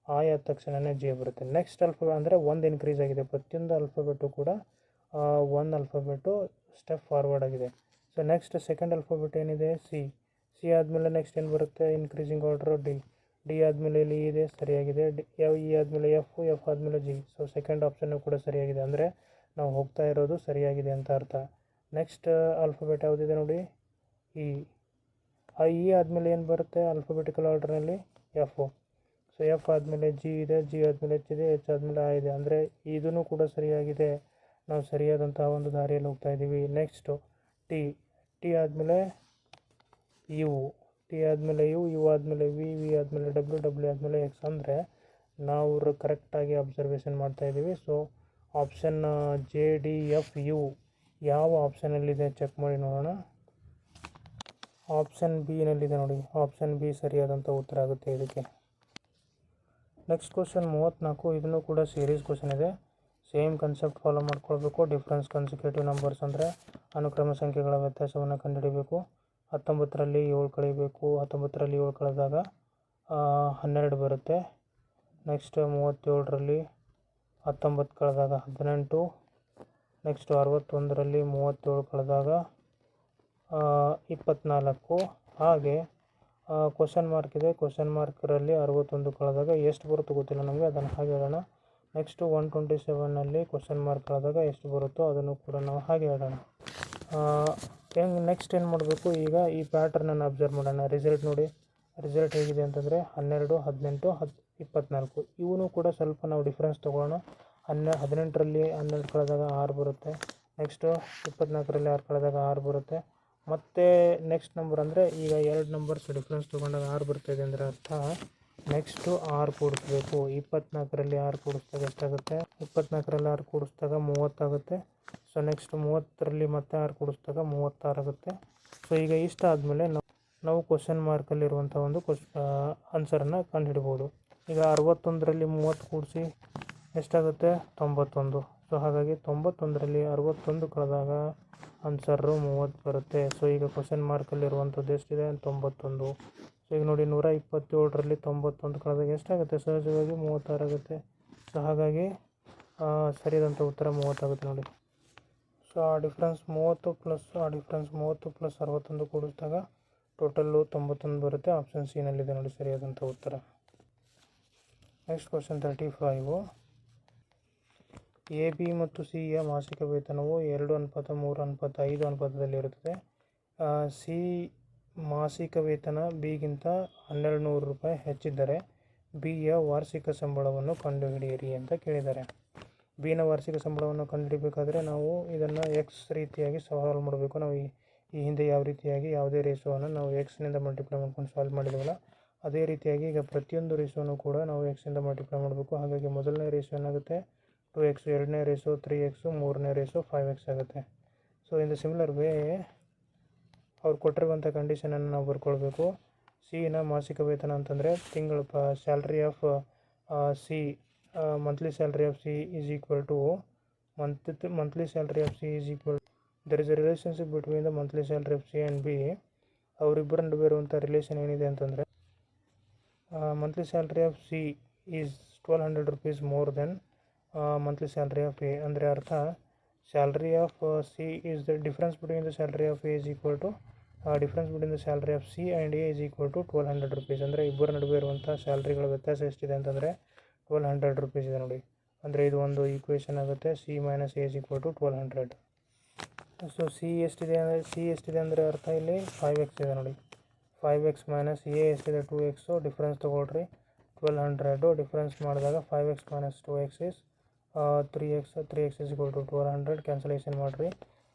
ಆಯ್ ಆದ ತಕ್ಷಣವೇ ಜೆ ಬರುತ್ತೆ. ನೆಕ್ಸ್ಟ್ ಆಲ್ಫಾಬೆಟ್ ಅಂದರೆ ಒಂದು ಇನ್ಕ್ರೀಸ್ ಆಗಿದೆ, ಪ್ರತಿಯೊಂದು ಆಲ್ಫಾಬೆಟು ಕೂಡ ಒಂದು ಆಲ್ಫಾಬೆಟು ಸ್ಟೆಪ್ ಫಾರ್ವರ್ಡ್ ಆಗಿದೆ. ಸೊ ನೆಕ್ಸ್ಟ್ ಸೆಕೆಂಡ್ ಆಲ್ಫಾಬೆಟ್ ಏನಿದೆ, ಸಿ ಆದಮೇಲೆ ನೆಕ್ಸ್ಟ್ ಏನು ಬರುತ್ತೆ, ಇನ್ಕ್ರೀಸಿಂಗ್ ಆರ್ಡ್ರು ಡಿ ಆದಮೇಲೆ ಇಲ್ಲಿ ಇದೆ, ಸರಿಯಾಗಿದೆ. ಇ ಆದಮೇಲೆ ಎಫ್ ಆದಮೇಲೆ ಜಿ. ಸೊ ಸೆಕೆಂಡ್ ಆಪ್ಷನ್ನು ಕೂಡ ಸರಿಯಾಗಿದೆ, ಅಂದರೆ ನಾವು ಹೋಗ್ತಾ ಇರೋದು ಸರಿಯಾಗಿದೆ ಅಂತ ಅರ್ಥ. ನೆಕ್ಸ್ಟ್ ಆಲ್ಫಾಬೆಟ್ ಯಾವುದಿದೆ ನೋಡಿ, ಇ ಆದಮೇಲೆ ಏನು ಬರುತ್ತೆ ಆಲ್ಫಾಬೆಟಿಕಲ್ ಆರ್ಡರ್ನಲ್ಲಿ, ಎಫ್. ಸೊ ಎಫ್ ಆದಮೇಲೆ ಜಿ ಇದೆ, ಜಿ ಆದಮೇಲೆ ಎಚ್ ಇದೆ, ಎಚ್ ಆದಮೇಲೆ ಐ ಇದೆ, ಅಂದರೆ ಇದೂ ಕೂಡ ಸರಿಯಾಗಿದೆ. ನಾವು ಸರಿಯಾದಂತಹ ಒಂದು ದಾರಿಯಲ್ಲಿ ಹೋಗ್ತಾ ಇದ್ದೀವಿ. ನೆಕ್ಸ್ಟು ಟಿ ಆದಮೇಲೆ ಯು, ಟಿ ಆದಮೇಲೆ ಯು ಆದಮೇಲೆ ವಿ ಆದಮೇಲೆ ಡಬ್ಲ್ಯೂ ಆದಮೇಲೆ ಎಕ್ಸ್, ಅಂದರೆ ನಾವು ಕರೆಕ್ಟಾಗಿ ಅಬ್ಸರ್ವೇಷನ್ ಮಾಡ್ತಾ ಇದ್ದೀವಿ. So option J D F U ಯಾವ ಆಪ್ಷನಲ್ಲಿದೆ ಚೆಕ್ ಮಾಡಿ ನೋಡೋಣ. ಆಪ್ಷನ್ ಬಿನಲ್ಲಿದೆ ನೋಡಿ, ಆಪ್ಷನ್ ಬಿ ಸರಿಯಾದಂಥ ಉತ್ತರ ಆಗುತ್ತೆ ಇದಕ್ಕೆ. Next question 34. ಇದನ್ನು ಕೂಡ ಸೀರೀಸ್ ಕ್ವಶನ್ ಇದೆ. ಸೇಮ್ ಕನ್ಸೆಪ್ಟ್ ಫಾಲೋ ಮಾಡ್ಕೊಳ್ಬೇಕು. ಡಿಫ್ರೆನ್ಸ್ ಕನ್ಸಿಕ್ಯೂಟಿವ್ ನಂಬರ್ಸ್ ಅಂದರೆ ಅನುಕ್ರಮ ಸಂಖ್ಯೆಗಳ ವ್ಯತ್ಯಾಸವನ್ನು ಕಂಡುಹಿಡಿಬೇಕು. 19ರಲ್ಲಿ 7 ಕಳಿಬೇಕು, 19ರಲ್ಲಿ 7 ಕಳೆದಾಗ 12 ಬರುತ್ತೆ. ನೆಕ್ಸ್ಟ್ 37ರಲ್ಲಿ 19 ಕಳೆದಾಗ 18. ನೆಕ್ಸ್ಟ್ 61ರಲ್ಲಿ 37 ಕಳೆದಾಗ 24. ಹಾಗೆ ಕ್ವಶನ್ ಮಾರ್ಕ್ ಇದೆ, ಕ್ವಶನ್ ಮಾರ್ಕರಲ್ಲಿ 61 ಕಳೆದಾಗ ಎಷ್ಟು ಬರುತ್ತೋ ಗೊತ್ತಿಲ್ಲ ನಮಗೆ, ಅದನ್ನು ಹಾಗೆ ಹೇಳೋಣ. ನೆಕ್ಸ್ಟು 127ನಲ್ಲಿ ಕ್ವಶನ್ ಮಾರ್ಕ್ ಕಳೆದಾಗ ಎಷ್ಟು ಬರುತ್ತೋ ಅದನ್ನು ಕೂಡ ನಾವು ಹಾಗೆ ಹೇಳೋಣ. ನೆಕ್ಸ್ಟ್ ಏನು ಮಾಡಬೇಕು, ಈಗ ಈ ಪ್ಯಾಟ್ರನನ್ನು ಅಬ್ಸರ್ವ್ ಮಾಡೋಣ. ರಿಸಲ್ಟ್ ನೋಡಿ, ರಿಸಲ್ಟ್ ಹೇಗಿದೆ ಅಂತಂದರೆ 12, 18, 24. ಇವನು ಕೂಡ ಸ್ವಲ್ಪ ನಾವು ಡಿಫ್ರೆನ್ಸ್ ತೊಗೊಳ್ಳೋಣ. 18ರಲ್ಲಿ 12 ಕಳೆದಾಗ 6 ಬರುತ್ತೆ. ನೆಕ್ಸ್ಟು 24ರಲ್ಲಿ 6 ಕಳೆದಾಗ 6 ಬರುತ್ತೆ. ಮತ್ತು ನೆಕ್ಸ್ಟ್ ನಂಬರ್ ಅಂದರೆ ಈಗ 2 ನಂಬರ್ಸ್ ಡಿಫ್ರೆನ್ಸ್ ತೊಗೊಂಡಾಗ 6 ಬರ್ತಾಯಿದೆ ಅಂದರೆ ಅರ್ಥ ನೆಕ್ಸ್ಟು 6 ಕೂಡಿಸ್ಬೇಕು. 24ರಲ್ಲಿ 6 ಕೂಡಿಸ್ದಾಗ ಎಷ್ಟಾಗುತ್ತೆ, 24ರಲ್ಲಿ 6 ಕೂಡಿಸ್ದಾಗ 30 ಆಗುತ್ತೆ. ಸೊ ನೆಕ್ಸ್ಟ್ 30ರಲ್ಲಿ ಮತ್ತೆ 6 ಕೂಡಿಸ್ದಾಗ 36 ಆಗುತ್ತೆ. ಸೊ ಈಗ ಇಷ್ಟ ಆದಮೇಲೆ ನಾವು ಕ್ವಶನ್ ಮಾರ್ಕಲ್ಲಿರುವಂಥ ಒಂದು ಆನ್ಸರನ್ನು ಕಂಡುಹಿಡ್ಬೋದು. ಈಗ 61ರಲ್ಲಿ 30 ಕೂಡಿಸಿ ಎಷ್ಟಾಗುತ್ತೆ, 91. ಸೊ ಹಾಗಾಗಿ 91ರಲ್ಲಿ 61 ಕಳೆದಾಗ ಆನ್ಸರು 30 ಬರುತ್ತೆ. ಸೊ ಈಗ ಕ್ವಶನ್ ಮಾರ್ಕಲ್ಲಿರುವಂಥದ್ದು ಎಷ್ಟಿದೆ, 91. ಸೊ ಈಗ ನೋಡಿ 127ರಲ್ಲಿ 91 ಕಳೆದಾಗ ಎಷ್ಟಾಗುತ್ತೆ, ಸಹಜವಾಗಿ 36 ಆಗುತ್ತೆ. ಸೊ ಹಾಗಾಗಿ ಸರಿಯಾದಂಥ ಉತ್ತರ 30 ಆಗುತ್ತೆ ನೋಡಿ. ಸೊ ಆ ಡಿಫ್ರೆನ್ಸ್ 30 ಪ್ಲಸ್ 61 ಕೂಡಿಸಿದಾಗ ಟೋಟಲ್ಲು 91 ಬರುತ್ತೆ. ಆಪ್ಷನ್ ಸಿನಲ್ಲಿದೆ ನೋಡಿ ಸರಿಯಾದಂಥ ಉತ್ತರ. Next question 35. ಎ ಬಿ ಮತ್ತು ಸಿಯ ಮಾಸಿಕ ವೇತನವು 2:3:5 ಅನುಪಾತದಲ್ಲಿರುತ್ತದೆ. ಸಿ ಮಾಸಿಕ ವೇತನ ಬಿಗಿಂತ 1200 ರೂಪಾಯಿ ಹೆಚ್ಚಿದ್ದರೆ ಬಿಯ ವಾರ್ಷಿಕ ಸಂಬಳವನ್ನು ಕಂಡುಹಿಡಿಯಿರಿ ಅಂತ ಕೇಳಿದ್ದಾರೆ. ಬಿನ ವಾರ್ಷಿಕ ಸಂಬಳವನ್ನು ಕಂಡುಹಿಡಿಯಬೇಕಾದ್ರೆ ನಾವು ಇದನ್ನು ಎಕ್ಸ್ ರೀತಿಯಾಗಿ ಸಾಲ್ವ್ ಮಾಡಬೇಕು. ನಾವು ಈ ಹಿಂದೆ ಯಾವ ರೀತಿಯಾಗಿ ಯಾವುದೇ ರೇಷೋವನ್ನು ನಾವು ಎಕ್ಸ್ನಿಂದ ಮಲ್ಟಿಪ್ಲೈ ಮಾಡ್ಕೊಂಡು ಸಾಲ್ವ್ ಮಾಡಿದ್ವಲ್ಲ, ಅದೇ ರೀತಿಯಾಗಿ ಈಗ ಪ್ರತಿಯೊಂದು ರೇಷೋನು ಕೂಡ ನಾವು ಎಕ್ಸಿಂದ ಮಲ್ಟಿಪ್ಲೈ ಮಾಡಬೇಕು. ಹಾಗಾಗಿ ಮೊದಲನೇ ರೇಷೋ ಏನಾಗುತ್ತೆ 2x, ಎರಡನೇ ರೇಷೋ 3x, ಮೂರನೇ ರೇಷೋ 5x ಆಗುತ್ತೆ. So in the similar way ಅವ್ರು ಕೊಟ್ಟಿರುವಂಥ ಕಂಡೀಷನನ್ನು ನಾವು ಬರ್ಕೊಳ್ಬೇಕು. ಸಿನ ಮಾಸಿಕ ವೇತನ ಅಂತಂದರೆ ತಿಂಗಳ salary of C, monthly salary of C is equal to monthly salary of C is equal, there is a relationship between the monthly salary of C and B. ಅವರಿಬ್ಬರ ನಡುವೆ ಇರುವಂಥ ರಿಲೇಷನ್ ಏನಿದೆ ಅಂತಂದರೆ monthly salary of C is 1200 rupees more than monthly salary of A. ಅಂದರೆ ಅರ್ಥ salary of C is the difference between the salary of A is equal to difference between the salary of C and A is equal to 1200 rupees. ಅಂದರೆ ಇಬ್ಬರ ನಡುವೆ ಇರುವಂಥ ಸ್ಯಾಲ್ರಿಗಳ ವ್ಯತ್ಯಾಸ ಎಷ್ಟಿದೆ ಅಂತಂದರೆ 1200 rupees ಇದೆ ನೋಡಿ. ಅಂದರೆ ಇದು ಒಂದು ಈಕ್ವೇಷನ್ ಆಗುತ್ತೆ. C minus A is equal to 1200. So C ಎಷ್ಟಿದೆ ಅಂದರೆ ಅರ್ಥ ಇಲ್ಲಿ 5x ಇದೆ ನೋಡಿ. 5x ಮೈನಸ್ ಎ ಎಷ್ಟಿದೆ 2x. ಡಿಫ್ರೆನ್ಸ್ ತೊಗೊಳ್ರಿ. 1200 ಡಿಫ್ರೆನ್ಸ್ ಮಾಡಿದಾಗ 5x minus 2x is 3x is equal to 1200 cancellation ಮಾಡಿರಿ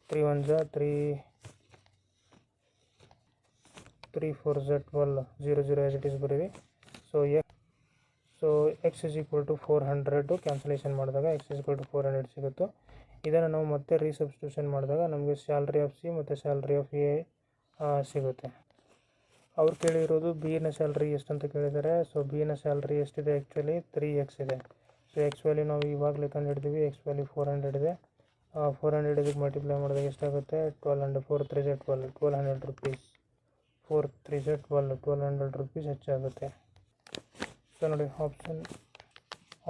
3 1 ಜ 3 4 z 12 0 0 ಆಸ್ ಇಟ್ ಈಸ್ ಬರೀರಿ so x is equal to 400 cancellation ಮಾಡಿದಾಗ ಎಕ್ಸ್ ಇಸ್ ಈಕ್ವಲ್ ಟು 400 ಸಿಗುತ್ತೋ ಇದನ್ನು ನಾವು ಮತ್ತೆ ರೀಸಬ್ಸ್ಟಿಟ್ಯೂಷನ್ ಮಾಡಿದಾಗ ನಮಗೆ ಸ್ಯಾಲ್ರಿ ಆಫ್ ಸಿ ಮತ್ತು ಸ್ಯಾಲ್ರಿ ಆಫ್ ಎ ಸಿಗುತ್ತೆ. ಅವ್ರು ಕೇಳಿರೋದು ಬಿನ ಸ್ಯಾಲ್ರಿ ಎಷ್ಟು ಅಂತ ಕೇಳಿದ್ದಾರೆ. ಸೊ ಬಿನ ಸ್ಯಾಲ್ರಿ ಎಷ್ಟಿದೆ, ಆ್ಯಕ್ಚುಲಿ 3x ಇದೆ. ಸೊ ಎಕ್ಸ್ ವ್ಯಾಲ್ಯೂ ನಾವು ಇವಾಗಲೇ ಕಂಡು ಹಿಡಿದೀವಿ. ಎಕ್ಸ್ ವ್ಯಾಲ್ಯೂ 400 ಇದೆ. 400 ಇದಕ್ಕೆ ಮಲ್ಟಿಪ್ಲೈ ಮಾಡಿದಾಗ ಎಷ್ಟಾಗುತ್ತೆ, 1200 4 3 Z 1200 ರುಪೀಸ್ 4 3 Z 1200 ರುಪೀಸ್ ಹೆಚ್ಚಾಗುತ್ತೆ. ಸೊ ನೋಡಿ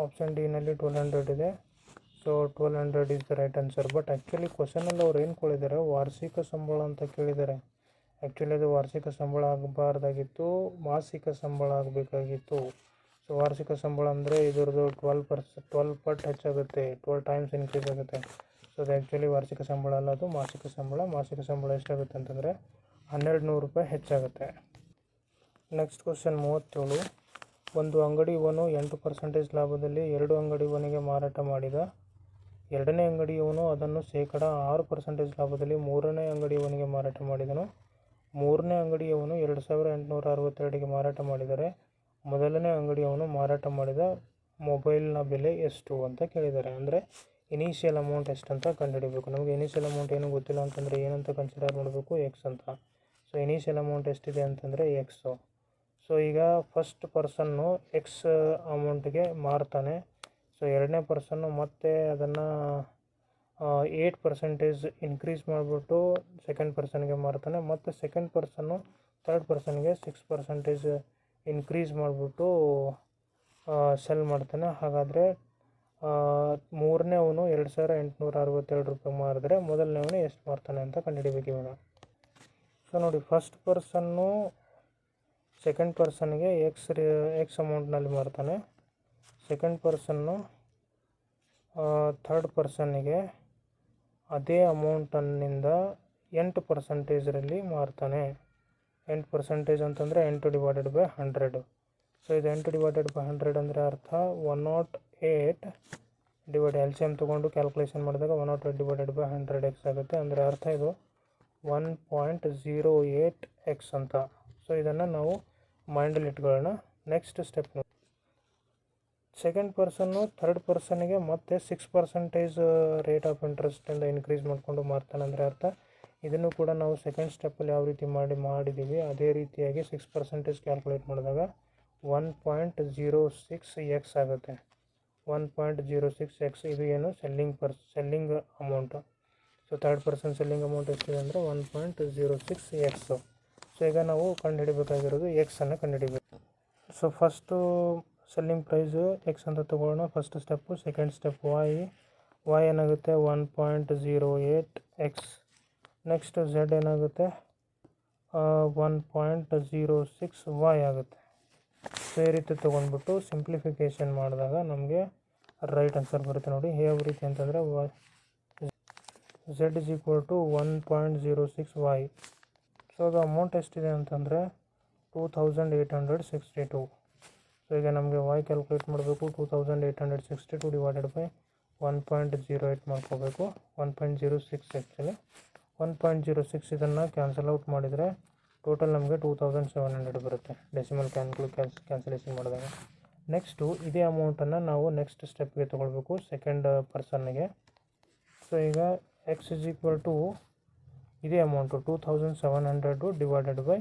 ಆಪ್ಷನ್ ಡಿನಲ್ಲಿ 1200 ಇದೆ. So 1200 is the right answer. But actually ಕ್ವಶನಲ್ಲಿ ಅವ್ರು ಏನು ಕೇಳಿದ್ದಾರೆ, ವಾರ್ಷಿಕ ಸಂಬಳ ಅಂತ ಕೇಳಿದ್ದಾರೆ. ಆ್ಯಕ್ಚುಲಿ ಅದು ವಾರ್ಷಿಕ ಸಂಬಳ ಆಗಬಾರ್ದಾಗಿತ್ತು, ಮಾಸಿಕ ಸಂಬಳ ಆಗಬೇಕಾಗಿತ್ತು. ಸೊ ವಾರ್ಷಿಕ ಸಂಬಳ ಅಂದರೆ ಇದರದ್ದು 12 ಪಟ್ಟು ಹೆಚ್ಚಾಗುತ್ತೆ, 12 ಟೈಮ್ಸ್ ಇನ್ಕ್ರೀಸ್ ಆಗುತ್ತೆ. ಸೊ ಅದು ಆ್ಯಕ್ಚುಲಿ ವಾರ್ಷಿಕ ಸಂಬಳ ಅಲ್ಲ, ಅದು ಮಾಸಿಕ ಸಂಬಳ. ಮಾಸಿಕ ಸಂಬಳ ಎಷ್ಟಾಗುತ್ತೆ ಅಂತಂದರೆ 1200 ರೂಪಾಯಿ ಹೆಚ್ಚಾಗುತ್ತೆ. Next question 37. ಒಂದು ಅಂಗಡಿಯವನು 8% ಲಾಭದಲ್ಲಿ 2 ಅಂಗಡಿಯವನಿಗೆ ಮಾರಾಟ ಮಾಡಿದ. 2ನೇ ಅಂಗಡಿಯವನು ಅದನ್ನು ಶೇಕಡ 6% ಲಾಭದಲ್ಲಿ 3ನೇ ಅಂಗಡಿಯವನಿಗೆ ಮಾರಾಟ ಮಾಡಿದನು. 3ನೇ ಅಂಗಡಿಯವನು 2862ಗೆ ಮಾರಾಟ ಮಾಡಿದರೆ ಮೊದಲನೇ ಅಂಗಡಿಯವನು ಮಾರಾಟ ಮಾಡಿದ ಮೊಬೈಲ್ನ ಬೆಲೆ ಎಷ್ಟು ಅಂತ ಕೇಳಿದ್ದಾರೆ. ಅಂದರೆ ಇನಿಷಿಯಲ್ ಅಮೌಂಟ್ ಎಷ್ಟು ಅಂತ ಕಂಡುಹಿಡಬೇಕು. ನಮಗೆ ಇನಿಷಿಯಲ್ ಅಮೌಂಟ್ ಏನೂ ಗೊತ್ತಿಲ್ಲ ಅಂತಂದರೆ ಏನಂತ ಕನ್ಸಿಡರ್ ಮಾಡಬೇಕು, ಎಕ್ಸ್ ಅಂತ. ಸೊ ಇನಿಷಿಯಲ್ ಅಮೌಂಟ್ ಎಷ್ಟಿದೆ ಅಂತಂದರೆ ಎಕ್ಸು. ಸೊ ಈಗ ಫಸ್ಟ್ ಪರ್ಸನ್ನು ಎಕ್ಸ್ ಅಮೌಂಟ್ಗೆ ಮಾರ್ತಾನೆ. ಸೊ 2ನೇ ಪರ್ಸನ್ನು ಮತ್ತೆ ಅದನ್ನು 8% ಇನ್ಕ್ರೀಸ್ ಮಾಡಿಬಿಟ್ಟು ಸೆಕೆಂಡ್ ಪರ್ಸನ್ಗೆ ಮಾರ್ತಾನೆ. ಮತ್ತು ಸೆಕೆಂಡ್ ಪರ್ಸನ್ನು ಥರ್ಡ್ ಪರ್ಸನ್ಗೆ 6% ಇನ್ಕ್ರೀಸ್ ಮಾಡಿಬಿಟ್ಟು ಸೆಲ್ ಮಾಡ್ತಾನೆ. ಹಾಗಾದರೆ 3ನೇವನು 2862 ರೂಪಾಯಿ ಮಾರಿದ್ರೆ ಮೊದಲನೇವನು ಎಷ್ಟು ಮಾರ್ತಾನೆ ಅಂತ ಕಂಡುಹಿಡಿಬೇಕು ಇವಾಗ. ಸೊ ನೋಡಿ, ಫಸ್ಟ್ ಪರ್ಸನ್ನು ಸೆಕೆಂಡ್ ಪರ್ಸನ್ಗೆ ಎಕ್ಸ್ ಅಮೌಂಟ್ನಲ್ಲಿ ಮಾರ್ತಾನೆ. ಸೆಕೆಂಡ್ ಪರ್ಸನ್ನು ಥರ್ಡ್ ಪರ್ಸನ್ನಿಗೆ ಅದೇ ಅಮೌಂಟನ್ನಿಂದ 8%ರಲ್ಲಿ ಮಾರ್ತಾನೆ. 8% ಅಂತಂದರೆ 8/100. ಸೊ ಇದು 8/100 ಅಂದರೆ ಅರ್ಥ 108 LCM ತೊಗೊಂಡು ಕ್ಯಾಲ್ಕುಲೇಷನ್ ಮಾಡಿದಾಗ 108/100x ಆಗುತ್ತೆ. ಅಂದರೆ ಅರ್ಥ ಇದು 1.08x ಅಂತ. ಸೊ ಇದನ್ನು ನಾವು ಮೈಂಡಲ್ಲಿ ಇಟ್ಕೊಳ್ಳೋಣ. ನೆಕ್ಸ್ಟ್ ಸ್ಟೆಪ್ ನೋಡಿ, ಸೆಕೆಂಡ್ ಪರ್ಸನ್ನು ಥರ್ಡ್ ಪರ್ಸನ್ನಿಗೆ ಮತ್ತೆ 6% ರೇಟ್ ಆಫ್ ಇಂಟ್ರೆಸ್ಟಿಂದ ಇನ್ಕ್ರೀಸ್ ಮಾಡಿಕೊಂಡು ಮಾರ್ತಾನೆ. ಅಂದರೆ ಅರ್ಥ ಇದನ್ನು ಕೂಡ ನಾವು ಸೆಕೆಂಡ್ ಸ್ಟೆಪ್ಪಲ್ಲಿ ಯಾವ ರೀತಿ ಮಾಡಿದ್ದೀವಿ ಅದೇ ರೀತಿಯಾಗಿ 6% ಕ್ಯಾಲ್ಕುಲೇಟ್ ಮಾಡಿದಾಗ 1.06x ಆಗುತ್ತೆ. 1.06x ಇದು ಏನು selling amount. So third person selling amount ಎಷ್ಟಿದೆ ಅಂದರೆ 1.06x. ಸೊ ಈಗ ನಾವು ಕಂಡುಹಿಡಬೇಕಾಗಿರೋದು ಎಕ್ಸನ್ನು ಕಂಡುಹಿಡಬೇಕು. So first selling price x ಅಂತ ತೊಗೊಳ್ಳೋಣ, first step. Second step y ಏನಾಗುತ್ತೆ 1.08x. ನೆಕ್ಸ್ಟು ಝೆಡ್ ಏನಾಗುತ್ತೆ 1.06y ಆಗುತ್ತೆ. ಸೊ ಈ ರೀತಿ ತೊಗೊಂಡ್ಬಿಟ್ಟು ಸಿಂಪ್ಲಿಫಿಕೇಷನ್ ಮಾಡಿದಾಗ ನಮಗೆ ರೈಟ್ ಆನ್ಸರ್ ಬರುತ್ತೆ. ನೋಡಿ ಯಾವ ರೀತಿ ಅಂತಂದರೆ z is equal to 1.06y. So ಅದು ಅಮೌಂಟ್ ಎಷ್ಟಿದೆ ಅಂತಂದರೆ 2862. ಸೊ ಈಗ ನಮಗೆ ವೈ ಕ್ಯಾಲ್ಕುಲೇಟ್ ಮಾಡಬೇಕು. 2862 ಡಿವೈಡೆಡ್ ಬೈ 1.08 ಮಾಡ್ಕೋಬೇಕು. 1.06 ಆ್ಯಕ್ಚುಲಿ 1.06 ಇದನ್ನು ಕ್ಯಾನ್ಸಲ್ ಔಟ್ ಮಾಡಿದರೆ ಟೋಟಲ್ ನಮಗೆ 2700 ಬರುತ್ತೆ ಡೆಸಿಮಲ್ ಕ್ಯಾನ್ಸಲೇಷನ್ ಮಾಡಿದಾಗ. ನೆಕ್ಸ್ಟು ಇದೇ ಅಮೌಂಟನ್ನು ನಾವು ನೆಕ್ಸ್ಟ್ ಸ್ಟೆಪ್ಗೆ ತೊಗೊಳ್ಬೇಕು, ಸೆಕೆಂಡ್ ಪರ್ಸನ್ನಿಗೆ. ಸೊ ಈಗ ಎಕ್ಸ್ ಇಸ್ ಈಕ್ವಲ್ ಟು ಇದೇ ಅಮೌಂಟು 2700 ಡಿವೈಡೆಡ್ ಬೈ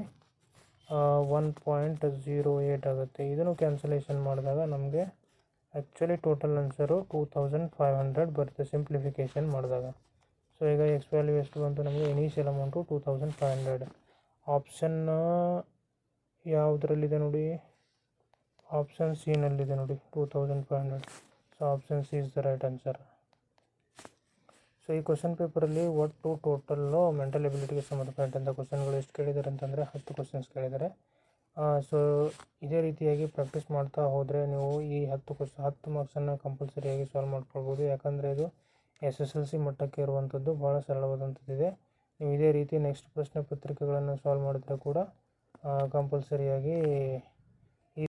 1.08 ಆಗುತ್ತೆ. ಇದನ್ನು ಕ್ಯಾನ್ಸಲೇಷನ್ ಮಾಡಿದಾಗ ನಮಗೆ ಆ್ಯಕ್ಚುಲಿ ಟೋಟಲ್ ಆನ್ಸರು 2500 ಬರುತ್ತೆ ಸಿಂಪ್ಲಿಫಿಕೇಷನ್ ಮಾಡಿದಾಗ. ಸೊ ಈಗ ಎಕ್ಸ್ ವ್ಯಾಲ್ಯೂ ಎಷ್ಟು ಬಂತು ನಮಗೆ, ಇನಿಷಿಯಲ್ ಅಮೌಂಟು 2500. ಆಪ್ಷನ್ ಯಾವುದರಲ್ಲಿದೆ ನೋಡಿ, ಆಪ್ಷನ್ ಸಿ ನಲ್ಲಿದೆ ನೋಡಿ 2500. So option C is the right answer. So ಈ ಕ್ವಶನ್ ಪೇಪರಲ್ಲಿ ಒಟ್ಟು ಟೋಟಲ್ಲು ಮೆಂಟಲ್ ಎಬಿಲಿಟಿಗೆ ಸಂಬಂಧಪಟ್ಟಂಥ ಕ್ವಶನ್ಗಳು ಎಷ್ಟು ಕೇಳಿದ್ದಾರೆ ಅಂತಂದರೆ 10 ಕ್ವಶನ್ಸ್ ಕೇಳಿದ್ದಾರೆ. ಸೊ ಇದೇ ರೀತಿಯಾಗಿ ಪ್ರಾಕ್ಟೀಸ್ ಮಾಡ್ತಾ ಹೋದರೆ ನೀವು ಈ 10 ಮಾರ್ಕ್ಸನ್ನು ಕಂಪಲ್ಸರಿಯಾಗಿ ಸಾಲ್ವ್ ಮಾಡ್ಕೊಳ್ಬೋದು. ಯಾಕಂದರೆ ಇದು SSLC ಮಟ್ಟಕ್ಕೆ ಇರುವಂಥದ್ದು, ಭಾಳ ಸರಳವಾದಂಥದ್ದಿದೆ. ನೀವು ಇದೇ ರೀತಿ ನೆಕ್ಸ್ಟ್ ಪ್ರಶ್ನೆ ಪತ್ರಿಕೆಗಳನ್ನು ಸಾಲ್ವ್ ಮಾಡಿದ್ರೆ ಕೂಡ ಕಂಪಲ್ಸರಿಯಾಗಿ